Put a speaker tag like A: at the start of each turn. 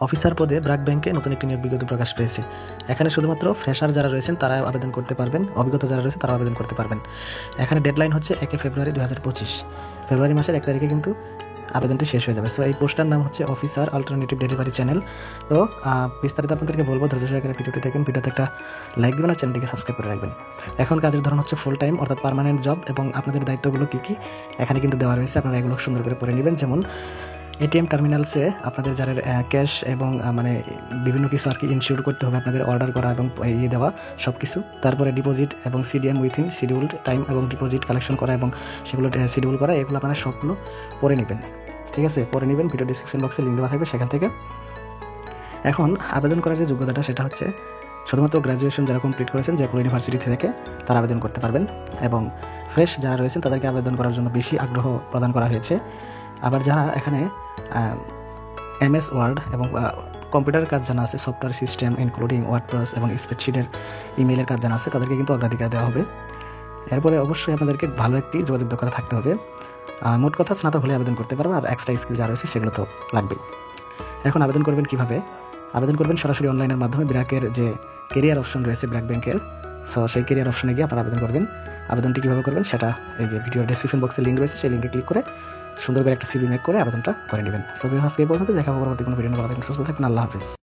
A: Officer পদে ব্র্যাক ব্যাংকে নতুন একটি নিয়োগ বিজ্ঞপ্তি প্রকাশ পেয়েছে। এখানে শুধুমাত্র ফ্রেশার যারা রয়েছেন তারা আবেদন করতে পারবেন, অভিজ্ঞতা যারা রয়েছে তারা আবেদন করতে পারবেন। এখানে ডেডলাইন হচ্ছে 1 ফেব্রুয়ারি 2025। ফেব্রুয়ারি মাসের 1 তারিখে কিন্তু আবেদনটি শেষ হয়ে যাবে। সো এই পোস্টার নাম হচ্ছে অফিসার অল্টারনেটিভ ডেলিভারি চ্যানেল। তো বিস্তারিত আপনাদেরকে বলবো, ধৈর্য সহকারে ভিডিওটি দেখবেন, ভিডিওতে একটা লাইক দেবেন আর চ্যানেলটিকে সাবস্ক্রাইব করে রাখবেন। এখন কাজের ধরন হচ্ছে ফুল টাইম অর্থাৎ পার্মানেন্ট জব, এবং আপনাদের দায়িত্বগুলো কী কী এখানে কিন্তু দেওয়া রয়েছে। আপনারা এগুলো সুন্দর করে পড়ে নেবেন। যেমন এটিএম টার্মিনালসে আপনাদের যারা ক্যাশ এবং মানে বিভিন্ন কিছু আর কি ইনশিওর করতে হবে, আপনাদের অর্ডার করা এবং দেওয়া সব কিছু। তারপরে ডিপোজিট এবং সিডিএম উইথিন শিডিউলড টাইম এবং ডিপোজিট কালেকশন করা এবং সেগুলো শিডিউল করা, এগুলো আপনারা সবগুলো পড়ে নেবেন। ঠিক আছে, পড়ে নেবেন। ভিডিও ডিসক্রিপশন বক্সে লিঙ্ক দেওয়া থাকবে সেখান থেকে। এখন আবেদন করার যে যোগ্যতাটা সেটা হচ্ছে শুধুমাত্র গ্র্যাজুয়েশন যারা কমপ্লিট করেছেন যে কোনো ইউনিভার্সিটি থেকে তারা আবেদন করতে পারবেন, এবং ফ্রেশ যারা রয়েছেন তাদেরকে আবেদন করার জন্য বেশি আগ্রহ প্রদান করা হয়েছে। আবার যারা এখানে MS ওয়ার্ড এবং কম্পিউটারের কাজ জানা আছে, সফটওয়্যার সিস্টেম ইনক্লুডিং ওয়ার্ডপ্রেস এবং স্প্রেডশিটের ইমেইলের কাজ জানা আছে, তাদেরকে কিন্তু অগ্রাধিকার দেওয়া হবে। এরপরে অবশ্যই আপনাদেরকে ভালো একটি যোগাযোগ দক্ষতা থাকতে হবে। মোট কথা স্নাতক হলে আবেদন করতে পারবে, আর এক্সট্রা স্কিল যা রয়েছে সেগুলো তো লাগবেই। এখন আবেদন করবেন কিভাবে? আবেদন করবেন সরাসরি অনলাইনের মাধ্যমে। ব্র্যাকের যে কেরিয়ার অপশন রয়েছে ব্র্যাক ব্যাংকের, সো সেই কেরিয়ার অপশনে গিয়ে আপনারা আবেদন করবেন। আবেদনটি কীভাবে করবেন সেটা এই যে ভিডিও ডেসক্রিপশন বক্সে লিঙ্ক রয়েছে, সেই লিঙ্কে ক্লিক করে সুন্দর করে একটা CV মেক করে আবেদনটা করে নেবেন। সো আজকে এই পর্যন্ত, দেখা হবে পরবর্তী কোনো ভিডিও নিয়ে। ভালো থাকবেন, সুস্থ থাকবেন। আল্লাহ হাফিজ।